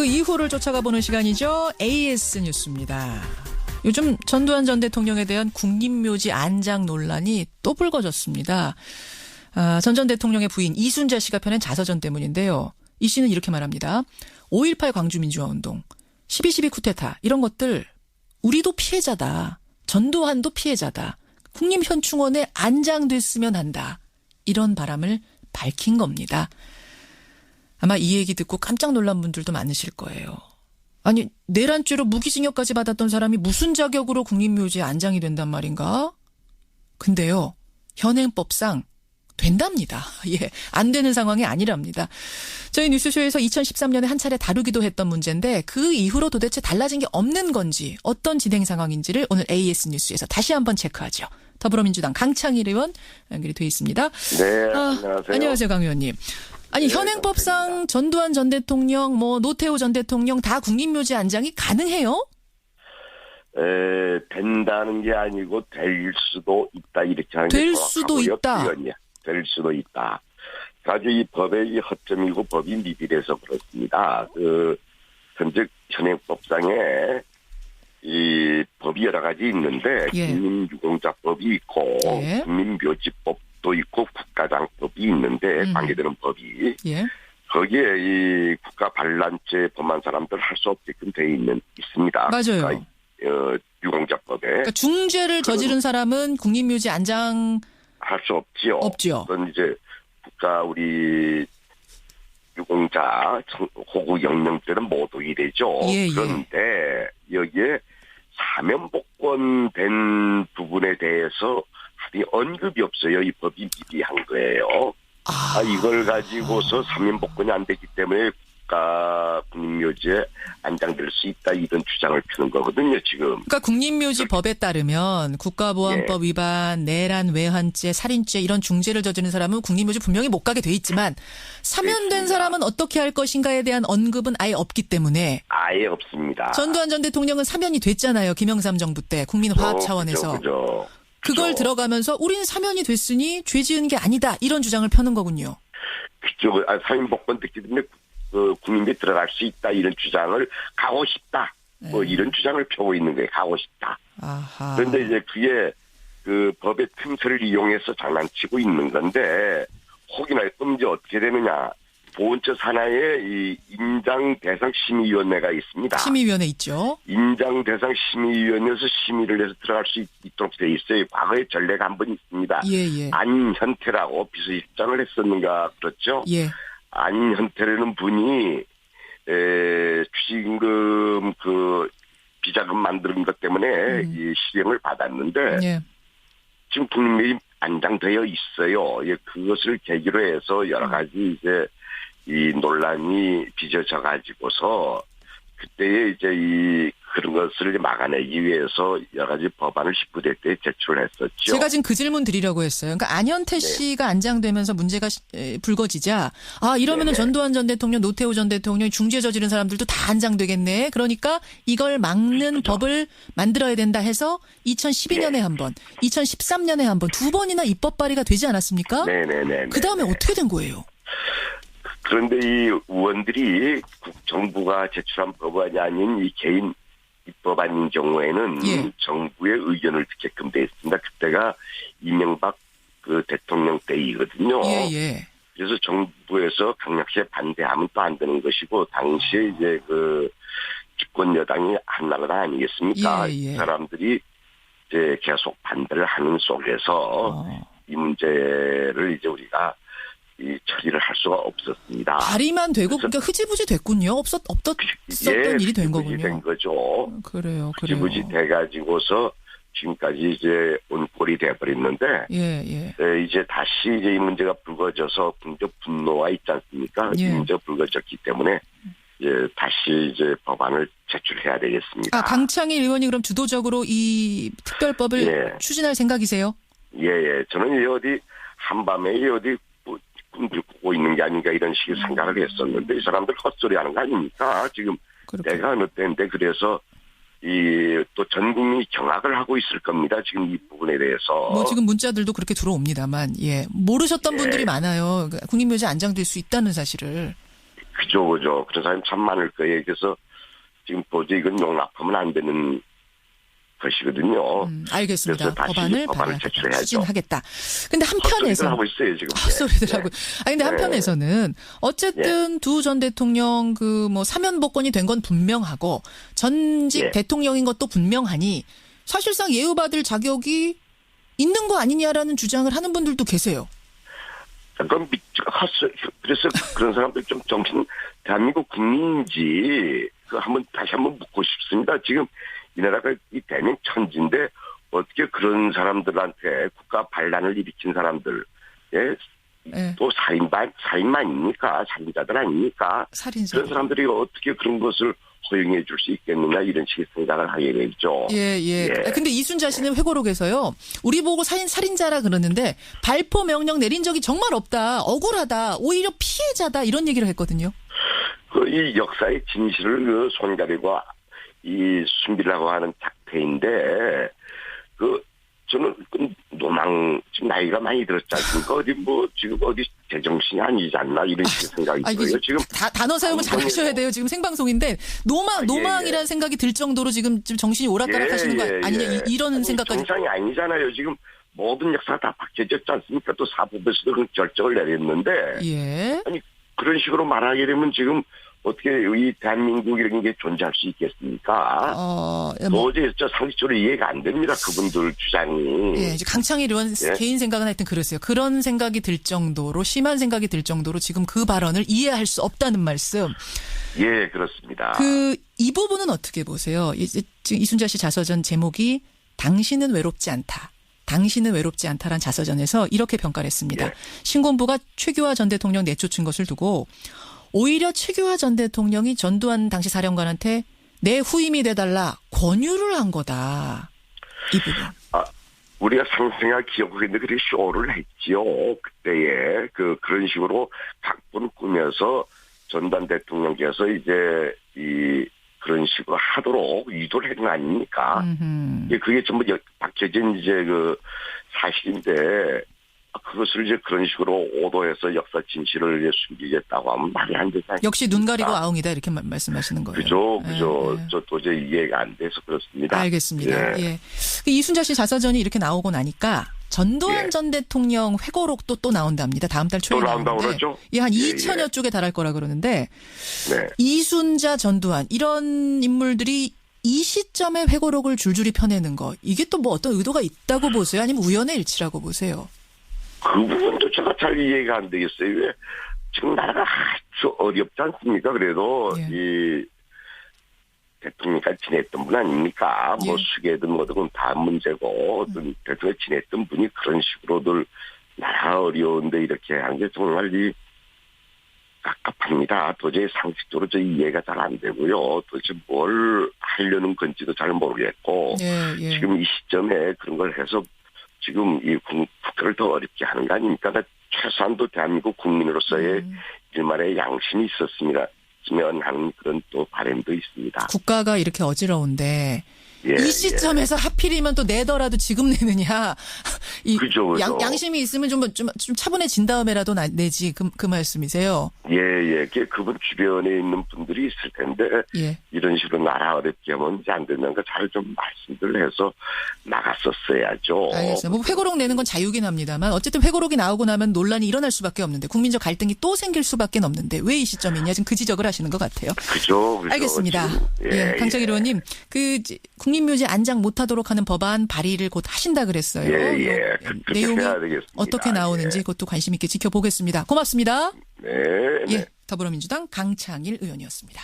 그 이후를 쫓아가 보는 시간이죠. AS 뉴스입니다. 요즘 전두환 전 대통령에 대한 국립묘지 안장 논란이 또 불거졌습니다. 전 대통령의 부인 이순자 씨가 펴낸 자서전 때문인데요. 이 씨는 이렇게 말합니다. 5.18 광주민주화운동, 12.12 쿠데타 이런 것들 우리도 피해자다. 전두환도 피해자다. 국립현충원에 안장됐으면 한다. 이런 바람을 밝힌 겁니다. 아마 이 얘기 듣고 깜짝 놀란 분들도 많으실 거예요. 아니 내란죄로 무기징역까지 받았던 사람이 무슨 자격으로 국립묘지에 안장이 된단 말인가? 근데요. 현행법상 된답니다. 예, 안 되는 상황이 아니랍니다. 저희 뉴스쇼에서 2013년에 한 차례 다루기도 했던 문제인데 그 이후로 도대체 달라진 게 없는 건지 어떤 진행 상황인지를 오늘 AS 뉴스에서 다시 한번 체크하죠. 더불어민주당 강창일 의원 연결이 돼 있습니다. 네, 안녕하세요. 안녕하세요, 강 의원님. 아니 네, 현행법상 감사합니다. 전두환 전 대통령, 노태우 전 대통령 다 국립묘지 안장이 가능해요? 된다는 게 아니고 될 수도 있다 이렇게 하는 게 될 수도 있다. 될 수도 있다. 아주 이 법의 이 허점이고 법이 미비해서 그렇습니다. 현재 현행법상에 이 법이 여러 가지 있는데 예. 국민유공자법이 있고 예. 국민묘지법도 있고 국가장법이 있는데 관계되는 법이 예. 거기에 이 국가 반란죄 범한 사람들 할 수 없게끔 돼 있습니다. 맞아요. 유공자법에. 그러니까 중죄를 저지른 사람은 국립묘지 안장 할 수 없지요. 없죠. 그건 이제 국가 우리 유공자 호구 영령 때는 모두 이래죠. 예, 그런데 여기에 사면복권 된 부분에 대해서 언급이 없어요. 이 법이 미비한 거예요. 이걸 가지고서 사면복권이 안 되기 때문에 국가 국립묘지에 안장될 수 있다 이런 주장을 펴는 거거든요. 지금. 그러니까 국립묘지법에 따르면 국가보안법 위반, 내란, 외환죄, 살인죄 이런 중죄를 저지른 사람은 국립묘지 분명히 못 가게 돼 있지만 사면된 그렇습니다. 사람은 어떻게 할 것인가에 대한 언급은 아예 없기 때문에 아예 없습니다. 전두환 전 대통령은 사면이 됐잖아요. 김영삼 정부 때 국민화합 차원에서. 그걸 들어가면서 우리는 사면이 됐으니 죄 지은 게 아니다 이런 주장을 펴는 거군요. 그쪽 사면복권 됐기 때문에 국민들이 들어갈 수 있다 이런 주장을 가고 싶다. 이런 주장을 펴고 있는 거예요. 가고 싶다. 아하. 그런데 이제 그게 그 법의 틈새를 이용해서 장난치고 있는 건데 혹이나 이제 어떻게 되느냐. 보훈처 산하에 이 임장대상심의위원회가 있습니다. 심의위원회 있죠. 임장대상심의위원회에서 심의를 해서 들어갈 수 있도록 돼 있어요. 과거에 전례가 한 번 있습니다. 예. 안현태라고 비서실장을 했었는가 그렇죠? 예. 안현태라는 분이 추징금 비자금 만드는 것 때문에 이 실형을 받았는데 예. 지금 국립묘지 안장되어 있어요. 그것을 계기로 해서 여러 가지 이제 이 논란이 빚어져 가지고서 그때에 이제 그런 것을 막아내기 위해서 여러 가지 법안을 19대 때 제출했었죠. 제가 지금 그 질문 드리려고 했어요. 그러니까 안현태 씨가 안장되면서 문제가 불거지자 이러면은 전두환 전 대통령, 노태우 전 대통령 중죄 저지른 사람들도 다 안장되겠네. 그러니까 이걸 막는 법을 만들어야 된다 해서 2012년에 한 번, 2013년에 한 번, 두 번이나 입법 발의가 되지 않았습니까? 네네네. 그다음에 어떻게 된 거예요? 그런데 이 의원들이 정부가 제출한 법안이 아닌 이 개인 입법안인 경우에는 정부의 의견을 듣게끔 돼 있습니다. 그때가 이명박 대통령 때이거든요. 예. 그래서 정부에서 강력히 반대하면 또 안 되는 것이고 당시에 이제 집권 여당이 한나라당 아니겠습니까? 예. 사람들이 이제 계속 반대를 하는 속에서 이 문제를 이제 우리가 처리를 할 수가 없었습니다. 발의만 되고 그러니까 흐지부지 됐군요. 없었던 일이 된 거군요. 된 거죠. 그래요. 흐지부지 돼가지고서 지금까지 이제 온 꼴이 돼버렸는데 이제 다시 이제 이 문제가 불거져서 국민적 분노가 있지 않습니까? 이 문제가 불거졌기 때문에 다시 이제 법안을 제출해야 되겠습니다. 강창일 의원이 그럼 주도적으로 이 특별법을 추진할 생각이세요? 저는 한밤에 꿈꾸고 있는 게 아닌가 이런 식의 생각을 했었는데 이 사람들 헛소리 하는 거 아닙니까? 지금 내가 어느 때인데 그래서 또 전 국민이 경악을 하고 있을 겁니다. 지금 이 부분에 대해서. 지금 문자들도 그렇게 들어옵니다만, 모르셨던 분들이 많아요. 국립묘지 안장될 수 있다는 사실을. 그죠. 그런 사람이 참 많을 거예요. 그래서 지금 도저히 이건 용납하면 안 되는 것이거든요. 알겠습니다. 그래서 다시 법안을 제출해야죠. 추진하겠다. 근데 한편에서 하고 있어요 지금. 헛소리들 하고. 아니 근데 한편에서는 어쨌든 두 전 대통령 그 뭐 사면복권이 된 건 분명하고 전직 대통령인 것도 분명하니 사실상 예우받을 자격이 있는 거 아니냐라는 주장을 하는 분들도 계세요. 그럼 그래서 그런 사람들 좀 정신 대한민국 국민인지 다시 한번 묻고 싶습니다. 지금 이 나라가 이 대명 천지인데 어떻게 그런 사람들한테 국가 반란을 일으킨 사람들, 또 살인마입니까? 살인자들 아닙니까? 살인자. 그런 사람들이 어떻게 그런 것을 허용해 줄 수 있겠느냐 이런 식의 생각을 하게 되죠. 예. 근데 이순자 씨는 회고록에서요. 우리 보고 살인자라 그러는데 발포 명령 내린 적이 정말 없다. 억울하다. 오히려 피해자다. 이런 얘기를 했거든요. 이 역사의 진실을 손가리고 이 숨기려고 하는 작태인데 저는 지금 나이가 많이 들었지 않습니까? 지금 제정신이 아니지 않나 이런 식의 생각이 들어요. 지금 단어 사용을 잘 하셔야 돼요. 지금 생방송인데 노망이라는 생각이 들 정도로 지금 정신이 오락가락하시는 거 아니냐 이런 생각까지. 정상이 아니잖아요. 지금 모든 역사가 다 박혀졌지 않습니까? 또 사법에서도 그 결정을 내렸는데 아니 그런 식으로 말하게 되면 지금 어떻게 이 대한민국 이런 게 존재할 수 있겠습니까? 도저히 상식적으로 이해가 안 됩니다. 그분들 주장이. 이제 강창일 의원 개인 생각은 하여튼 그랬어요. 그런 생각이 들 정도로 심한 생각이 들 정도로 지금 그 발언을 이해할 수 없다는 말씀. 예, 그렇습니다. 이 부분은 어떻게 보세요? 지금 이순자 씨 자서전 제목이 당신은 외롭지 않다. 당신은 외롭지 않다란 자서전에서 이렇게 평가를 했습니다. 신군부가 최규하 전 대통령 내쫓은 것을 두고 오히려 최규하 전 대통령이 전두환 당시 사령관한테 내 후임이 돼달라 권유를 한 거다. 이 부분. 우리가 상생하 기억하고 있는데 그렇게 쇼를 했지요. 그때에 그런 식으로 각본 꾸며서 전두환 대통령께서 이제 그런 식으로 하도록 유도를 했는 거 아닙니까? 그게 전부 박혀진 이제 사실인데 그것을 이제 그런 식으로 오도해서 역사 진실을 숨기겠다고 하면 말이 안 되지 않습니까? 역시 눈 가리고 아웅이다 이렇게 말씀하시는 거예요. 그죠. 저 도저히 이해가 안 돼서 그렇습니다. 알겠습니다. 이순자 씨 자서전이 이렇게 나오고 나니까 전두환 전 대통령 회고록도 또 나온답니다. 다음 달 초에 나온다고 그러죠? 한 2천여 쪽에 달할 거라 그러는데 이순자, 전두환 이런 인물들이 이 시점에 회고록을 줄줄이 펴내는 거 이게 또 뭐 어떤 의도가 있다고 보세요? 아니면 우연의 일치라고 보세요? 그 부분도 제가 잘 이해가 안 되겠어요. 왜 지금 나라가 아주 어렵지 않습니까? 그래도 이 대통령까지 지냈던 분 아닙니까? 뭐 수계든 뭐든 다 문제고 어떤 대통령 지냈던 분이 그런 식으로들 나라가 어려운데 이렇게 하는 게 정말 깝깝합니다. 도저히 상식적으로 저 이해가 잘 안 되고요. 도대체 뭘 하려는 건지도 잘 모르겠고 지금 이 시점에 그런 걸 해서 지금 이 국가를 더 어렵게 하는 거 아닙니까? 최소한도 대한민국 국민으로서의 일말의 양심이 있었으면 하는 그런 또 바람도 있습니다. 국가가 이렇게 어지러운데 이 시점에서 하필이면 또 내더라도 지금 내느냐. 그죠. 양심이 있으면 좀 차분해진 다음에라도 내지 그 말씀이세요. 그분 주변에 있는 분들이 있을 텐데 이런 식으로 나라 어렵게 하면 이제 안 된다는 거 잘 좀 말씀들 해서 나갔었어야죠. 알겠어요. 뭐 회고록 내는 건 자유긴 합니다만 어쨌든 회고록이 나오고 나면 논란이 일어날 수밖에 없는데 국민적 갈등이 또 생길 수밖에 없는데 왜 이 시점이냐 지금 그 지적을 하시는 것 같아요. 그죠. 알겠습니다. 강창일 의원님 국립묘지 안장 못하도록 하는 법안 발의를 곧 하신다 그랬어요. 내용이 어떻게 나오는지 그것도 관심 있게 지켜보겠습니다. 고맙습니다. 네. 더불어민주당 강창일 의원이었습니다.